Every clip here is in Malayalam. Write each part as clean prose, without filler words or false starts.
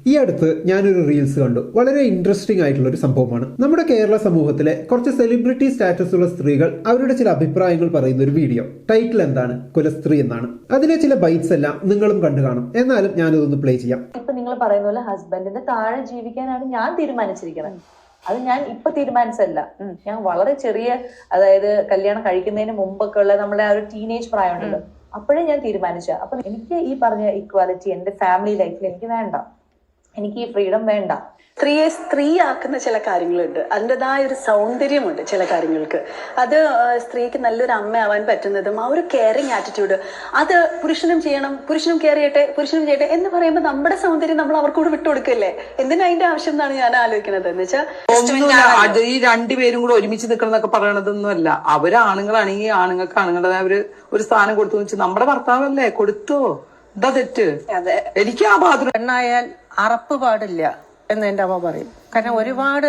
ഈ അടുത്ത് ഞാനൊരു റീൽസ് കണ്ടു. വളരെ ഇൻട്രസ്റ്റിംഗ് ആയിട്ടുള്ള ഒരു സംഭവമാണ്. നമ്മുടെ കേരള സമൂഹത്തിലെ കുറച്ച് സെലിബ്രിറ്റി സ്റ്റാറ്റസ് ഉള്ള സ്ത്രീകൾ അവരുടെ ചില അഭിപ്രായങ്ങൾ പറയുന്ന ഒരു വീഡിയോ. ടൈറ്റിൽ എന്താണ്? കുലസ്ത്രീ എന്നാണ്. അതിലെ ചില ബൈറ്റ്സ് എല്ലാം നിങ്ങളും കണ്ടു കാണും. എന്നാലും ഞാനതൊന്ന് പ്ലേ ചെയ്യാം. ഇപ്പൊ നിങ്ങൾ പറയുന്ന പോലെ ഹസ്ബൻഡിന്റെ താഴെ ജീവിക്കാനാണ് ഞാൻ തീരുമാനിച്ചിരിക്കുന്നത്. അത് ഞാൻ ഇപ്പൊ തീരുമാനിച്ചല്ല. ഞാൻ വളരെ ചെറിയ, അതായത് കല്യാണം കഴിക്കുന്നതിന് മുമ്പൊക്കെ ഉള്ള നമ്മുടെ ആ ഒരു ടീനേജ് പ്രായമുണ്ടല്ലോ, അപ്പോഴേ ഞാൻ തീരുമാനിച്ച. അപ്പൊ എനിക്ക് ഈ പറഞ്ഞ ഇക്വാലിറ്റി എന്റെ ഫാമിലി ലൈഫിൽ എനിക്ക് വേണ്ട. എനിക്ക് ഈ ഫ്രീഡം വേണ്ട. സ്ത്രീയെ സ്ത്രീയാക്കുന്ന ചില കാര്യങ്ങളുണ്ട്. അതിൻ്റെതായ ഒരു സൗന്ദര്യമുണ്ട് ചില കാര്യങ്ങൾക്ക്. അത് സ്ത്രീക്ക് നല്ലൊരു അമ്മയാവാൻ പറ്റുന്നതും ആ ഒരു കെയറിങ് ആറ്റിറ്റ്യൂഡ്, അത് പുരുഷനും ചെയ്യണം, പുരുഷനും കെയർ ചെയ്യട്ടെ, പുരുഷനും ചെയ്യട്ടെ എന്ന് പറയുമ്പോൾ നമ്മുടെ സൗന്ദര്യം നമ്മൾ അവർക്കൂടെ വിട്ടുകൊടുക്കല്ലേ? എന്തിനാ അതിന്റെ ആവശ്യം എന്നാണ് ഞാൻ ആലോചിക്കുന്നത്. എന്ന് വെച്ചാൽ അത് ഈ രണ്ടുപേരും കൂടെ ഒരുമിച്ച് നിൽക്കണം എന്നൊക്കെ പറയണതൊന്നും അല്ല. അവരാണുങ്ങളാണെങ്കിൽ ആണുങ്ങൾക്ക് ആണുങ്ങളുടേതായ ഒരു സ്ഥാനം കൊടുത്തു വെച്ചാൽ നമ്മുടെ ഭർത്താവല്ലേ, കൊടുത്തോ, എന്താ തെറ്റ്? എനിക്ക് ആ ബാധ പെണ്ണായാൽ അറപ്പ് പാടില്ല എന്ന് എൻ്റെ അമ്മ പറയും. കാരണം ഒരുപാട്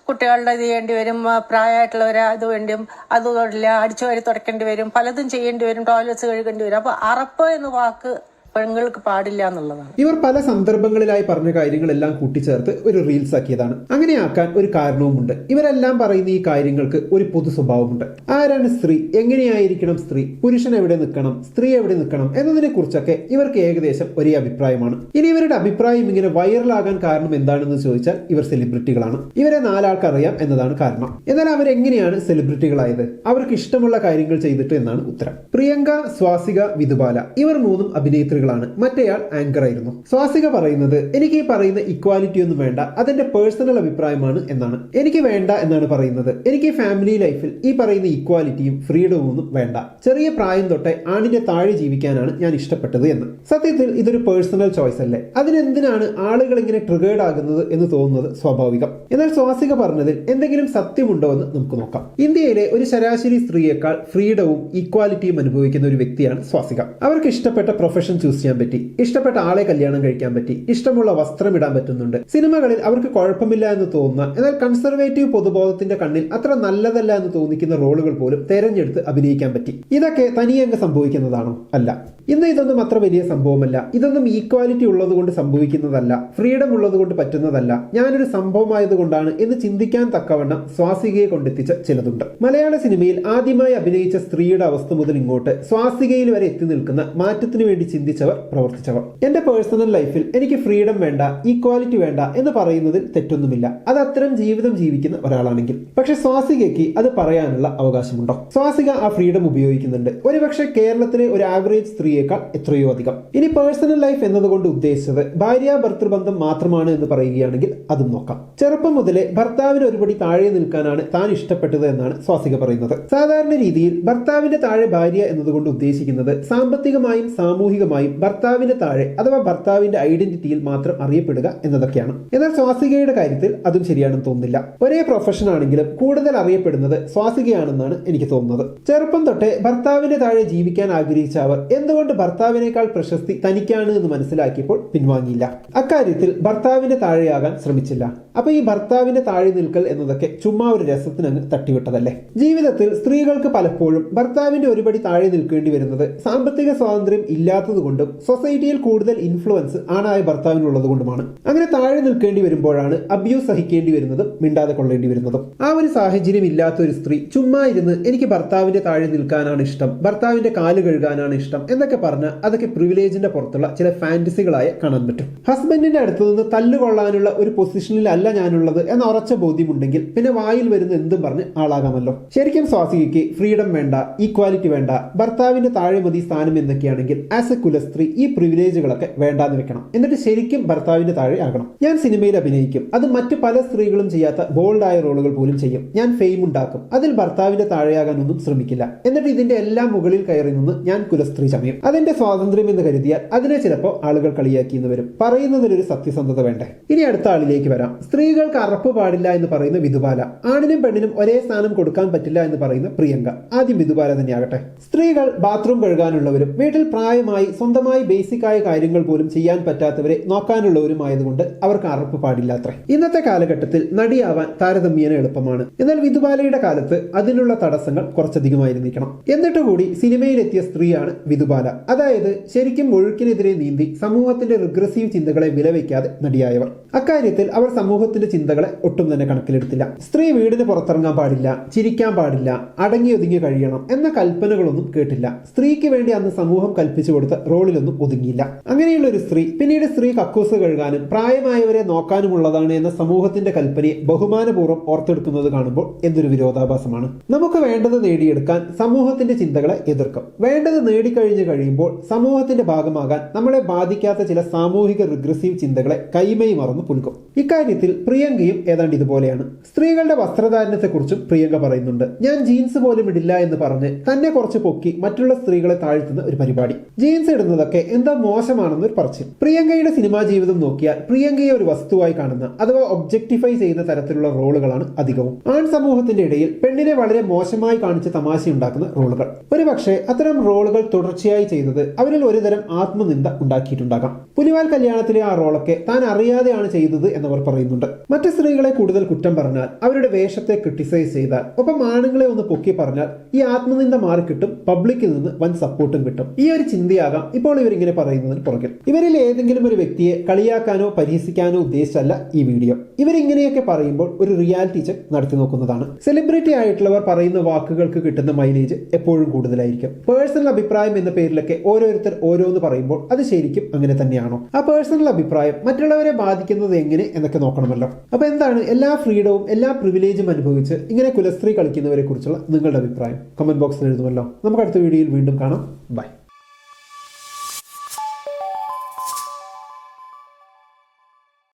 കുട്ടികളുടെ ഇത് ചെയ്യേണ്ടി വരും, പ്രായമായിട്ടുള്ളവരെ അത് വേണ്ടിയും അതുമില്ല, അടിച്ചു വാരി തുടയ്ക്കേണ്ടി വരും, പലതും ചെയ്യേണ്ടി വരും, ടോയ്ലറ്റ്സ് കഴുകേണ്ടി വരും. അപ്പൊ അറപ്പ് എന്ന വാക്ക് പെണ്ണുങ്ങൾക്ക് പാടില്ല എന്നുള്ളതാണ്. ഇവർ പല സന്ദർഭങ്ങളിലായി പറഞ്ഞ കാര്യങ്ങളെല്ലാം കൂട്ടിച്ചേർത്ത് ഒരു റീൽസ് ആക്കിയതാണ്. അങ്ങനെ ആക്കാൻ ഒരു കാരണവുമുണ്ട്. ഇവരെല്ലാം പറയുന്ന ഈ കാര്യങ്ങൾക്ക് ഒരു പൊതു സ്വഭാവമുണ്ട്. ആരാണ് സ്ത്രീ, എങ്ങനെയായിരിക്കണം സ്ത്രീ, പുരുഷൻ എവിടെ നിൽക്കണം, സ്ത്രീ എവിടെ നിൽക്കണം എന്നതിനെ കുറിച്ചൊക്കെ ഇവർക്ക് ഏകദേശം ഒരേ അഭിപ്രായമാണ്. ഇനി ഇവരുടെ അഭിപ്രായം ഇങ്ങനെ വൈറലാകാൻ കാരണം എന്താണെന്ന് ചോദിച്ചാൽ ഇവർ സെലിബ്രിറ്റികളാണ്. ഇവരെ നാലാൾക്ക് അറിയാം എന്നതാണ് കാരണം. എന്നാൽ അവരെങ്ങനെയാണ് സെലിബ്രിറ്റികളായത്? അവർക്ക് ഇഷ്ടമുള്ള കാര്യങ്ങൾ ചെയ്തിട്ട് എന്നാണ് ഉത്തരം. പ്രിയങ്ക, സ്വാസിക, വിധുബാല ഇവർ മൂന്നും അഭിനേത്രികൾ. മറ്റേയാൾ ആങ്കർ ആയിരുന്നു. സ്വാസിക പറയുന്നത്, എനിക്ക് ഈ പറയുന്ന ഇക്വാലിറ്റി ഒന്നും വേണ്ട, അതെന്റെ പേഴ്സണൽ അഭിപ്രായമാണ് എന്നാണ്. എനിക്ക് വേണ്ട എന്നാണ് പറയുന്നത്. എനിക്ക് ഫാമിലി ലൈഫിൽ ഈ പറയുന്ന ഇക്വാലിറ്റിയും ഫ്രീഡവും ഒന്നും വേണ്ട. ചെറിയ പ്രായം തൊട്ടേ ആണിന്റെ താഴെ ജീവിക്കാനാണ് ഞാൻ ഇഷ്ടപ്പെട്ടത് എന്ന്. സത്യത്തിൽ ഇതൊരു പേഴ്സണൽ ചോയ്സ് അല്ലേ? അതിനെന്തിനാണ് ആളുകൾ ഇങ്ങനെ ട്രിഗേർഡ് ആകുന്നത് എന്ന് തോന്നുന്നത് സ്വാഭാവികം. എന്നാൽ സ്വാസിക പറഞ്ഞതിൽ എന്തെങ്കിലും സത്യമുണ്ടോ എന്ന് നമുക്ക് നോക്കാം. ഇന്ത്യയിലെ ഒരു ശരാശരി സ്ത്രീയേക്കാൾ ഫ്രീഡവും ഈക്വാലിറ്റിയും അനുഭവിക്കുന്ന ഒരു വ്യക്തിയാണ് സ്വാസിക. അവർക്ക് ഇഷ്ടപ്പെട്ട പ്രൊഫഷൻ ചൂസ് ചെയ്യാൻ പറ്റി, ഇഷ്ടപ്പെട്ട ആളെ കല്യാണം കഴിക്കാൻ പറ്റി, ഇഷ്ടമുള്ള വസ്ത്രം ഇടാൻ പറ്റുന്നുണ്ട്. സിനിമകളിൽ അവർക്ക് കുഴപ്പമില്ല എന്ന് തോന്നുന്ന, എന്നാൽ കൺസർവേറ്റീവ് പൊതുബോധത്തിന്റെ കണ്ണിൽ അത്ര നല്ലതല്ല എന്ന് തോന്നിക്കുന്ന റോളുകൾ പോലും തെരഞ്ഞെടുത്ത് അഭിനയിക്കാൻ പറ്റി. ഇതൊക്കെ തനിയെ അങ്ങ് സംഭവിക്കുന്നതാണോ? അല്ല. ഇന്ന് ഇതൊന്നും അത്ര വലിയ സംഭവമല്ല. ഇതൊന്നും ഈക്വാലിറ്റി ഉള്ളത് കൊണ്ട് സംഭവിക്കുന്നതല്ല, ഫ്രീഡം ഉള്ളത് കൊണ്ട് പറ്റുന്നതല്ല, ഞാനൊരു സംഭവമായതുകൊണ്ടാണ് എന്ന് ചിന്തിക്കാൻ തക്കവണ്ണം സ്വാസികയെ കൊണ്ടെത്തിച്ച ചിലതുണ്ട്. മലയാള സിനിമയിൽ ആദ്യമായി അഭിനയിച്ച സ്ത്രീയുടെ അവസ്ഥ മുതൽ ഇങ്ങോട്ട് സ്വാസികയിൽ വരെ എത്തി നിൽക്കുന്ന മാറ്റത്തിന് വേണ്ടി ചിന്തിച്ചവർ, പ്രവർത്തിച്ചവർ. എന്റെ പേഴ്സണൽ ലൈഫിൽ എനിക്ക് ഫ്രീഡം വേണ്ട, ഈക്വാലിറ്റി വേണ്ട എന്ന് പറയുന്നതിൽ തെറ്റൊന്നുമില്ല, അത് അത്തരം ജീവിതം ജീവിക്കുന്ന ഒരാളാണെങ്കിൽ. പക്ഷെ സ്വാസികയ്ക്ക് അത് പറയാനുള്ള അവകാശമുണ്ടോ? സ്വാസിക ആ ഫ്രീഡം ഉപയോഗിക്കുന്നുണ്ട്, ഒരുപക്ഷെ കേരളത്തിലെ ഒരു ആവറേജ് സ്ത്രീയേക്കാൾ എത്രയോ അധികം. ഇനി പേഴ്സണൽ ലൈഫ് എന്നതുകൊണ്ട് ഉദ്ദേശിച്ചത് ഭാര്യ ഭർത്തൃബന്ധം മാത്രമാണ് എന്ന് പറയുകയാണെങ്കിൽ അതും നോക്കാം. ചെറുപ്പം മുതലേ ഭർത്താവിന് ഒരുപടി താഴെ നിൽക്കാനാണ് താൻ ഇഷ്ടപ്പെട്ടത് എന്നാണ് സ്വാസിക പറയുന്നത്. സാധാരണ രീതിയിൽ ഭർത്താവിന്റെ താഴെ ഭാര്യ എന്നതുകൊണ്ട് ഉദ്ദേശിക്കുന്നത് സാമ്പത്തികമായും സാമൂഹികമായും ഭർത്താവിന്റെ താഴെ അഥവാ ഭർത്താവിന്റെ ഐഡന്റിറ്റിയിൽ മാത്രം അറിയപ്പെടുക എന്നതൊക്കെയാണ്. എന്നാൽ സ്വാസികയുടെ കാര്യത്തിൽ അതും ശരിയാണെന്ന് തോന്നുന്നില്ല. ഒരേ പ്രൊഫഷൻ ആണെങ്കിലും കൂടുതൽ അറിയപ്പെടുന്നത് സ്വാസികയാണെന്നാണ് എനിക്ക് തോന്നുന്നത്. ചെറുപ്പം തൊട്ടേ ഭർത്താവിന്റെ താഴെ ജീവിക്കാൻ ആഗ്രഹിച്ച അവർ എന്തുകൊണ്ട് ഭർത്താവിനേക്കാൾ പ്രശസ്തി തനിക്കാണ് എന്ന് മനസ്സിലാക്കിയപ്പോൾ പിൻവാങ്ങിയില്ല. അക്കാര്യത്തിൽ ഭർത്താവിന്റെ താഴെയാകാൻ ശ്രമിച്ചില്ല. അപ്പൊ ഈ ഭർത്താവിന്റെ താഴെ നിൽക്കൽ എന്നതൊക്കെ ചുമ്മാ ഒരു രസത്തിനങ്ങ് തട്ടിവിട്ടതല്ലേ? ജീവിതത്തിൽ സ്ത്രീകൾക്ക് പലപ്പോഴും ഭർത്താവിന്റെ ഒരുപടി താഴെ നിൽക്കേണ്ടി വരുന്നത് സാമ്പത്തിക സ്വാതന്ത്ര്യം ഇല്ലാത്തതുകൊണ്ടും സൊസൈറ്റിയിൽ കൂടുതൽ ഇൻഫ്ലുവൻസ് ആണായ ഭർത്താവിനുള്ളത് കൊണ്ടുമാണ്. അങ്ങനെ താഴെ നിൽക്കേണ്ടി വരുമ്പോഴാണ് അബ്യൂസ് സഹിക്കേണ്ടി വരുന്നതും മിണ്ടാതെ കൊള്ളേണ്ടി വരുന്നതും. ആ ഒരു സാഹചര്യം ഇല്ലാത്ത ഒരു സ്ത്രീ ചുമ്മാ ഇരുന്ന് എനിക്ക് ഭർത്താവിന്റെ താഴെ നിൽക്കാനാണ് ഇഷ്ടം, ഭർത്താവിന്റെ കാല് കഴുകാനാണ് ഇഷ്ടം എന്നൊക്കെ പറഞ്ഞാൽ അതൊക്കെ പ്രിവിലേജിന്റെ പുറത്തുള്ള ചില ഫാന്റസികളായി കാണാൻ പറ്റും. ഹസ്ബൻഡിന്റെ അടുത്ത് നിന്ന് തല്ലുകൊള്ളാനുള്ള ഒരു പൊസിഷനിൽ അല്ല ഞാനുള്ളത് എന്ന ഉറച്ച ബോധ്യമുണ്ടെങ്കിൽ പിന്നെ വായിൽ വരുന്ന എന്തും പറഞ്ഞ് ആളാകാമല്ലോ. ശരിക്കും സ്വാസികയ്ക്ക് ഫ്രീഡം വേണ്ട, ഈക്വാലിറ്റി വേണ്ട, ഭർത്താവിന്റെ താഴെ മതി സ്ഥാനം എന്നൊക്കെയാണെങ്കിൽ ആസ് എ കുലസ്ത്രീ ഈ പ്രിവിലേജുകളൊക്കെ വേണ്ടാന്ന് വെക്കണം. എന്നിട്ട് ശരിക്കും ഭർത്താവിന്റെ താഴെ ആകണം. ഞാൻ സിനിമയിൽ അഭിനയിക്കും, അത് മറ്റു പല സ്ത്രീകളും ചെയ്യാത്ത ബോൾഡായ റോളുകൾ പോലും ചെയ്യും. ഞാൻ ഫെയിം ഉണ്ടാക്കും, അതിൽ ഭർത്താവിന്റെ താഴെയാകാൻ ഒന്നും ശ്രമിക്കില്ല. എന്നിട്ട് ഇതിന്റെ എല്ലാം മുകളിൽ കയറി നിന്ന് ഞാൻ കുലസ്ത്രീ ചമയും. അതെന്റെ സ്വാതന്ത്ര്യം എന്ന് കരുതിയാൽ അതിനെ ചിലപ്പോൾ ആളുകൾ കളിയാക്കി എന്ന് വരും. പറയുന്നതിലൊരു സത്യസന്ധത വേണ്ടേ? ഇനി അടുത്ത ആളിലേക്ക് വരാം. സ്ത്രീകൾക്ക് അറപ്പ് പാടില്ല എന്ന് പറയുന്ന വിധുബാല, ആണിനും പെണ്ണിനും ഒരേ സ്ഥാനം കൊടുക്കാൻ പറ്റില്ല എന്ന് പറയുന്ന പ്രിയങ്ക. ആദ്യം വിധുബാല തന്നെയാകട്ടെ. സ്ത്രീകൾ ബാത്റൂം കഴുകാനുള്ളവരും വീട്ടിൽ പ്രായമായി സ്വന്തം സ്വന്തമായി ബേസിക് ആയ കാര്യങ്ങൾ പോലും ചെയ്യാൻ പറ്റാത്തവരെ നോക്കാനുള്ളവരുമായതുകൊണ്ട് അവർക്ക് അറപ്പ് പാടില്ലാത്രേ. ഇന്നത്തെ കാലഘട്ടത്തിൽ നടിയാവാൻ താരതമ്യേന എളുപ്പമാണ്. എന്നാൽ വിധുബാലയുടെ കാലത്ത് അതിനുള്ള തടസ്സങ്ങൾ കുറച്ചധികമായിരുന്നിരിക്കണം. എന്നിട്ട് കൂടി സിനിമയിലെത്തിയ സ്ത്രീയാണ് വിധുബാല. അതായത് ശരിക്കും ഒഴുക്കിനെതിരെ നീന്തി സമൂഹത്തിന്റെ റിഗ്രസീവ് ചിന്തകളെ വിലവെക്കാതെ നടിയായവർ. അക്കാര്യത്തിൽ അവർ സമൂഹത്തിന്റെ ചിന്തകളെ ഒട്ടും തന്നെ കണക്കിലെടുത്തില്ല. സ്ത്രീ വീടിന് പുറത്തിറങ്ങാൻ പാടില്ല, ചിരിക്കാൻ പാടില്ല, അടങ്ങി ഒതുങ്ങി കഴിയണം എന്ന കൽപ്പനകളൊന്നും കേട്ടില്ല. സ്ത്രീക്ക് വേണ്ടി അന്ന് സമൂഹം കൽപ്പിച്ചു കൊടുത്ത റോളിലൊന്നും ഒതുങ്ങിയില്ല. അങ്ങനെയുള്ള ഒരു സ്ത്രീ പിന്നീട് സ്ത്രീ കക്കൂസ് കഴുകാനും പ്രായമായവരെ നോക്കാനുമുള്ളതാണ് എന്ന സമൂഹത്തിന്റെ കൽപ്പനയെ ബഹുമാനപൂർവ്വം ഓർത്തെടുക്കുന്നത് കാണുമ്പോൾ എന്തൊരു വിരോധാഭാസമാണ്. നമുക്ക് വേണ്ടത് നേടിയെടുക്കാൻ സമൂഹത്തിന്റെ ചിന്തകളെ എതിർക്കും. വേണ്ടത് നേടിക്കഴിഞ്ഞു കഴിയുമ്പോൾ സമൂഹത്തിന്റെ ഭാഗമാകാൻ നമ്മളെ ബാധിക്കാത്ത ചില സാമൂഹിക റിഗ്രസീവ് ചിന്തകളെ കൈമൈ മറന്നു പുൽക്കും. ഇക്കാര്യത്തിൽ പ്രിയങ്കയും ഏതാണ്ട് ഇതുപോലെയാണ്. സ്ത്രീകളുടെ വസ്ത്രധാരണത്തെക്കുറിച്ചും പ്രിയങ്ക പറയുന്നുണ്ട്. ഞാൻ ജീൻസ് പോലും ഇടില്ല എന്ന് പറഞ്ഞ് തന്നെ കുറച്ച് പൊക്കി മറ്റുള്ള സ്ത്രീകളെ താഴ്ത്തുന്ന ഒരു പരിപാടി. ജീൻസ് ഇടുന്നതൊക്കെ എന്താ മോശമാണെന്നൊരു പറച്ചിൽ. പ്രിയങ്കയുടെ സിനിമാ ജീവിതം നോക്കിയാൽ പ്രിയങ്കയെ ഒരു വസ്തുവായി കാണുന്ന അഥവാ ഒബ്ജക്ടിഫൈ ചെയ്യുന്ന തരത്തിലുള്ള റോളുകളാണ് അധികവും. ആൺ സമൂഹത്തിന്റെ ഇടയിൽ പെണ്ണിനെ വളരെ മോശമായി കാണിച്ച് തമാശയുണ്ടാക്കുന്ന റോളുകൾ. ഒരുപക്ഷെ അത്തരം റോളുകൾ തുടർച്ചയായി ചെയ്തത് അവരിൽ ഒരുതരം ആത്മനിന്ദ ഉണ്ടാക്കിയിട്ടുണ്ടാകാം. പുലിവാൽ കല്യാണത്തിലെ ആ റോളൊക്കെ താൻ അറിയാതെയാണ് ചെയ്തത് എന്നവർ പറയുന്നുണ്ട്. മറ്റ് സ്ത്രീകളെ കൂടുതൽ കുറ്റം പറഞ്ഞാൽ, അവരുടെ വേഷത്തെ ക്രിട്ടിസൈസ് ചെയ്താൽ, ഒപ്പം ആണുങ്ങളെ ഒന്ന് പൊക്കി പറഞ്ഞാൽ ഈ ആത്മനിന്ദ മാറിക്കിട്ടും, പബ്ലിക്കിൽ നിന്ന് വൻ സപ്പോർട്ടും കിട്ടും. ഈ ഒരു ചിന്തയാകാം ഇപ്പോൾ ഇവരിങ്ങനെ പറയുന്നതിന് പുറകിൽ. ഇവരിൽ ഏതെങ്കിലും ഒരു വ്യക്തിയെ കളിയാക്കാനോ പരിഹസിക്കാനോ ഉദ്ദേശിച്ചല്ല ഈ വീഡിയോ. ഇവരിങ്ങനെയൊക്കെ പറയുമ്പോൾ ഒരു റിയാലിറ്റി ചെക്ക് നടത്തി നോക്കുന്നതാണ്. സെലിബ്രിറ്റി ആയിട്ടുള്ളവർ പറയുന്ന വാക്കുകൾക്ക് കിട്ടുന്ന മൈലേജ് എപ്പോഴും കൂടുതലായിരിക്കും. പേഴ്സണൽ അഭിപ്രായം എന്ന പേരിലൊക്കെ ഓരോരുത്തർ ഓരോന്ന് പറയുമ്പോൾ അത് ശരിക്കും അങ്ങനെ തന്നെയാണോ? ആ പേഴ്സണൽ അഭിപ്രായം മറ്റുള്ളവരെ ബാധിക്കുന്നത് എങ്ങനെ എന്നൊക്കെ നോക്കണമല്ലോ. അപ്പൊ എന്താണ് എല്ലാ ഫ്രീഡവും എല്ലാ പ്രിവിലേജും അനുഭവിച്ച് ഇങ്ങനെ കുലസ്ത്രീ കളിക്കുന്നവരെ കുറിച്ചുള്ള നിങ്ങളുടെ അഭിപ്രായം കമന്റ് ബോക്സിൽ എഴുതുമല്ലോ. നമുക്ക് അടുത്ത വീഡിയോയിൽ വീണ്ടും കാണാം. ബൈ.